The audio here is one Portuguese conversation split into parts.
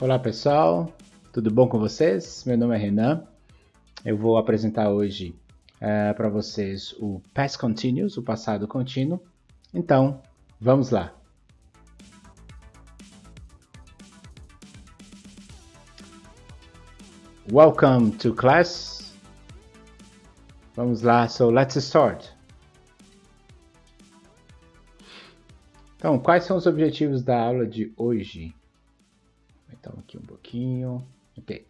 Olá pessoal, tudo bom com vocês? Meu nome é Renan. Eu vou apresentar hoje para vocês o Past Continuous, o passado contínuo. Então, vamos lá. Welcome to class. Vamos lá, so let's start. Então, quais são os objetivos da aula de hoje? Então, aqui um pouquinho. Ok.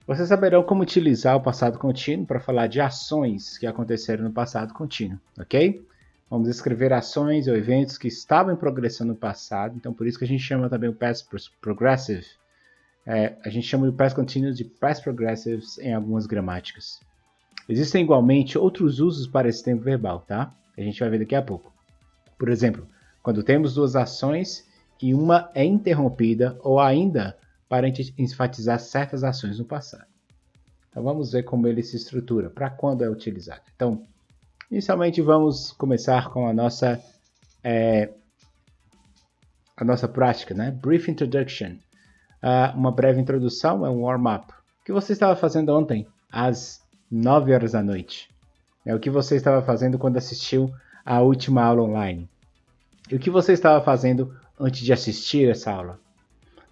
Vocês saberão como utilizar o passado contínuo para falar de ações que aconteceram no passado contínuo, ok? Vamos escrever ações ou eventos que estavam em progressão no passado, então por isso que a gente chama também o Past Progressive. A gente chama o Past Continuous de Past Progressives em algumas gramáticas. Existem igualmente outros usos para esse tempo verbal, tá? A gente vai ver daqui a pouco. Por exemplo, quando temos duas ações e uma é interrompida ou ainda para enfatizar certas ações no passado. Então vamos ver como ele se estrutura, para quando é utilizado. Então, inicialmente vamos começar com a nossa prática, né? Brief Introduction. Uma breve introdução é um warm-up. O que você estava fazendo ontem, às 9 horas da noite? O que você estava fazendo quando assistiu a última aula online? E o que você estava fazendo antes de assistir essa aula?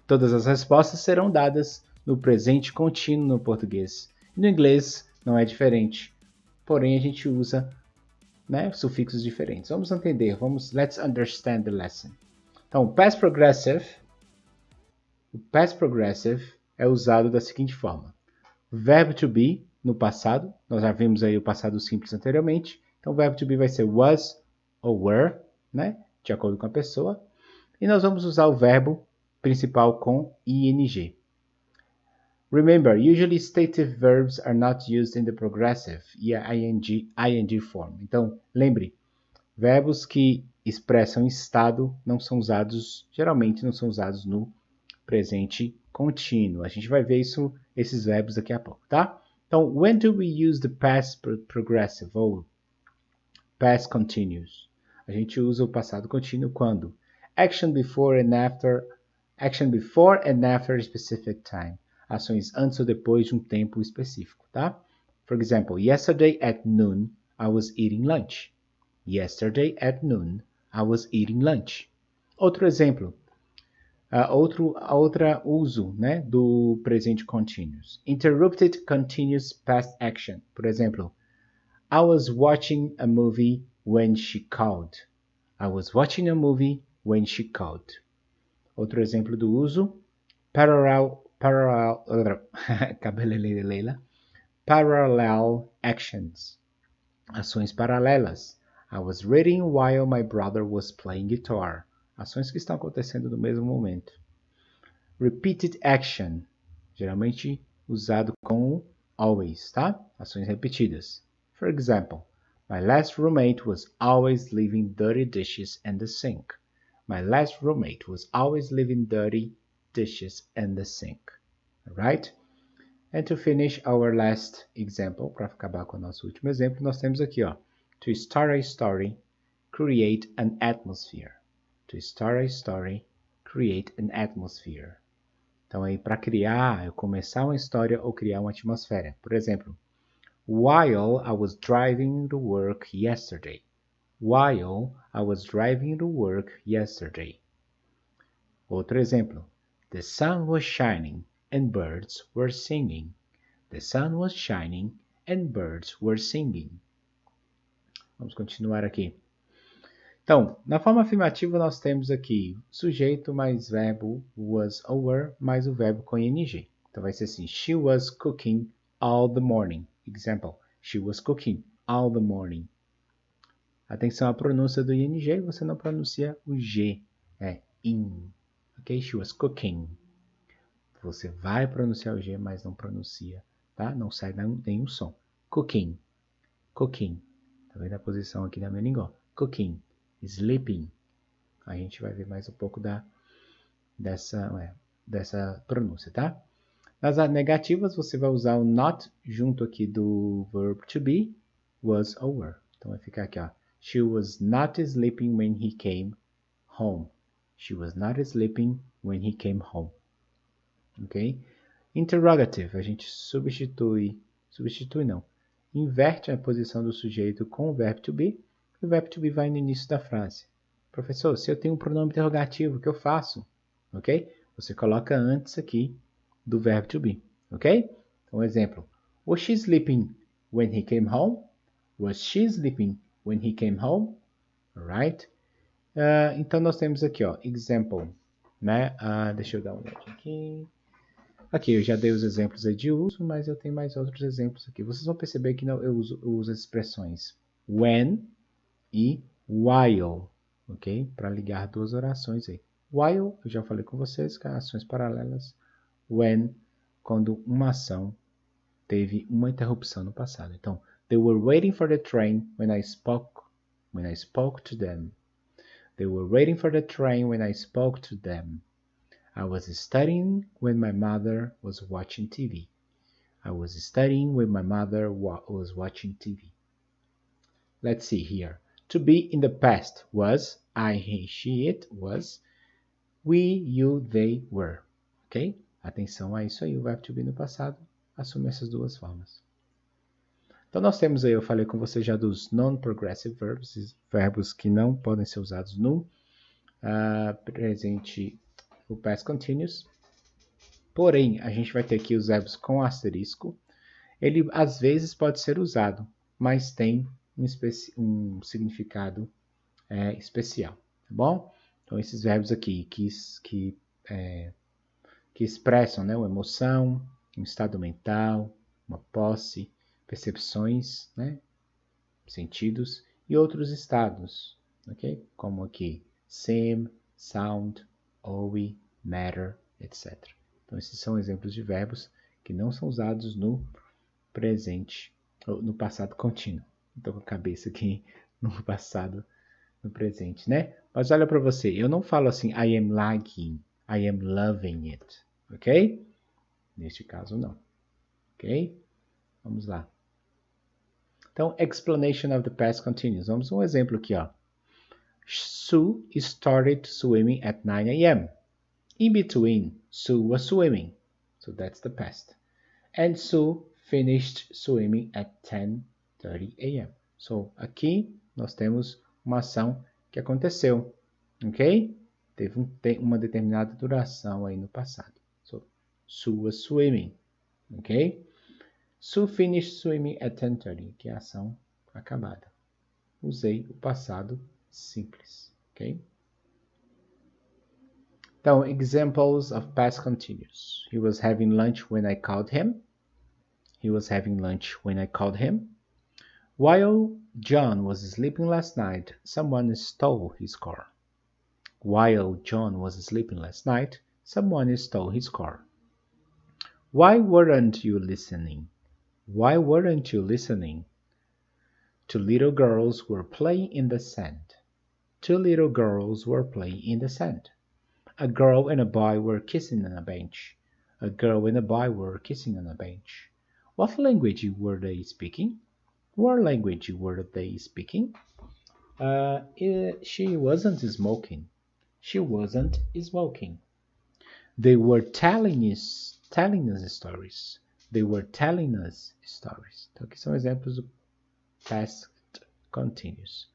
Todas as respostas serão dadas no presente contínuo no português. No inglês não é diferente, porém a gente usa sufixos diferentes. Vamos entender, let's understand the lesson. Então, o past progressive é usado da seguinte forma. Verbo to be, no passado, nós já vimos aí o passado simples anteriormente, então o verbo to be vai ser was ou were, né? De acordo com a pessoa. E nós vamos usar o verbo principal com ing. Remember, usually stative verbs are not used in the progressive e a ing form. Então, lembre, verbos que expressam estado geralmente não são usados no presente contínuo. A gente vai ver esses verbos daqui a pouco, tá? Então, when do we use the past progressive ou past continuous? A gente usa o passado contínuo quando action before and after a specific time. Ações antes ou depois de um tempo específico, tá? For example, yesterday at noon, I was eating lunch. Yesterday at noon, I was eating lunch. Outro exemplo, outro uso, né, do presente continuous. Interrupted continuous past action. Por exemplo, I was watching a movie when she called. I was watching a movie when she called. Outro exemplo do uso, parallel actions. Ações paralelas. I was reading while my brother was playing guitar. Ações que estão acontecendo no mesmo momento. Repeated action. Geralmente usado com always, tá? Ações repetidas. For example, my last roommate was always leaving dirty dishes in the sink. My last roommate was always leaving dirty dishes in the sink. Alright? And to finish our last example, para acabar com o nosso último exemplo, nós temos aqui, ó. To start a story, create an atmosphere. To start a story, create an atmosphere. Então, aí, para começar uma história ou criar uma atmosfera. Por exemplo, while I was driving to work yesterday. While I was driving to work yesterday. Outro exemplo. The sun was shining and birds were singing. The sun was shining and birds were singing. Vamos continuar aqui. Então, na forma afirmativa nós temos aqui sujeito mais verbo was or were mais o verbo com ing. Então vai ser assim, she was cooking all the morning. Example, she was cooking all the morning. Atenção à pronúncia do ing, você não pronuncia o g, é in. Ok? She was cooking. Você vai pronunciar o g, mas não pronuncia, tá? Não sai nenhum som. Cooking. Cooking. Tá vendo a posição aqui da minha língua? Cooking. Sleeping. A gente vai ver mais um pouco dessa pronúncia, tá? Nas negativas, você vai usar o not junto aqui do verb to be, was or were. Então vai ficar aqui, ó. She was not sleeping when he came home. She was not sleeping when he came home. ok? Interrogative, a gente inverte a posição do sujeito com o verbo to be, e o verbo to be vai no início da frase. Professor, se eu tenho um pronome interrogativo, o que eu faço? Ok? Você coloca antes aqui do verbo to be, ok? Então, exemplo. Was she sleeping when he came home? Was she sleeping when he came home? Alright? Então, nós temos aqui, ó, example, né? Deixa eu dar uma olhadinha aqui. Aqui, eu já dei os exemplos aí de uso, mas eu tenho mais outros exemplos aqui. Vocês vão perceber que eu uso as expressões when e while, ok? Para ligar duas orações aí. While, eu já falei com vocês, que ações paralelas. When, quando uma ação teve uma interrupção no passado. Então, they were waiting for the train when I spoke to them. They were waiting for the train when I spoke to them. I was studying when my mother was watching TV. I was studying when my mother was watching TV. Let's see here. To be in the past was I, he, she, it was we, you, they, were. Ok? Atenção a isso aí. O verbo to be no passado assume essas duas formas. Então nós temos aí, eu falei com você já dos non-progressive verbs, verbos que não podem ser usados no presente, o past continuous. Porém, a gente vai ter aqui os verbos com asterisco. Ele às vezes pode ser usado, mas tem um significado especial, tá bom? Então esses verbos aqui que expressam, né, uma emoção, um estado mental, uma posse, percepções, né, sentidos e outros estados, ok? Como aqui seem, sound, owe, matter, etc. Então esses são exemplos de verbos que não são usados no presente ou no passado contínuo. Estou com a cabeça aqui no passado, no presente, né? Mas olha para você, eu não falo assim I am liking, I am loving it, ok? Neste caso não, ok? Vamos lá. Então, explanation of the past continuous. Vamos um exemplo aqui, ó. Sue started swimming at 9 a.m. In between, Sue was swimming. So that's the past. And Sue finished swimming at 10:30 a.m. So, aqui nós temos uma ação que aconteceu, ok? Teve uma determinada duração aí no passado. So, Sue was swimming, ok? Sue finished swimming at 10:30, que é a ação acabada. Usei o passado simples, ok? Então, examples of past continuous. He was having lunch when I called him. He was having lunch when I called him. While John was sleeping last night, someone stole his car. While John was sleeping last night, someone stole his car. Why weren't you listening? Why weren't you listening? Two little girls were playing in the sand. Two little girls were playing in the sand. A girl and a boy were kissing on a bench. A girl and a boy were kissing on a bench. What language were they speaking? What language were they speaking? She wasn't smoking. She wasn't smoking. They were telling us stories. They were telling us stories. Então, aqui são exemplos do past continuous.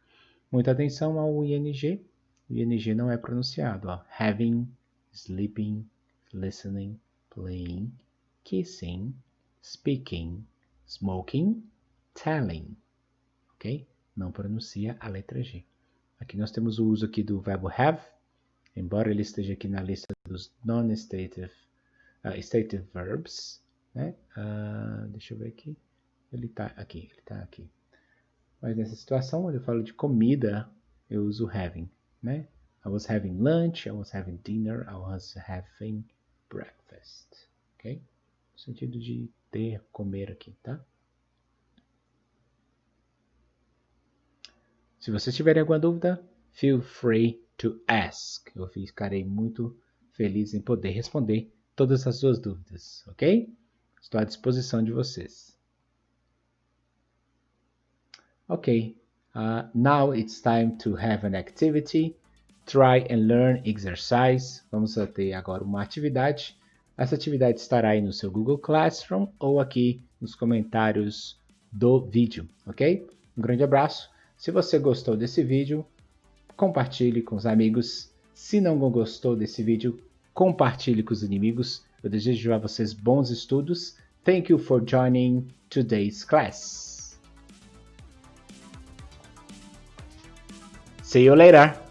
Muita atenção ao ing. O ing não é pronunciado. Ó. Having, sleeping, listening, playing, kissing, speaking, smoking, telling. Ok? Não pronuncia a letra G. Aqui nós temos o uso aqui do verbo have, embora ele esteja aqui na lista dos non-stative stative verbs. Né? Deixa eu ver aqui. Ele está aqui. Mas nessa situação, onde eu falo de comida, eu uso having, né? I was having lunch, I was having dinner, I was having breakfast, ok? No sentido de ter, comer aqui, tá? Se vocês tiverem alguma dúvida, feel free to ask. Eu ficarei muito feliz em poder responder todas as suas dúvidas, ok? Estou à disposição de vocês. Okay, now it's time to have an activity. Try and learn exercise. Vamos ter agora uma atividade. Essa atividade estará aí no seu Google Classroom ou aqui nos comentários do vídeo, ok? Um grande abraço. Se você gostou desse vídeo, compartilhe com os amigos. Se não gostou desse vídeo, compartilhe com os inimigos. Eu desejo a vocês bons estudos. Thank you for joining today's class. See you later.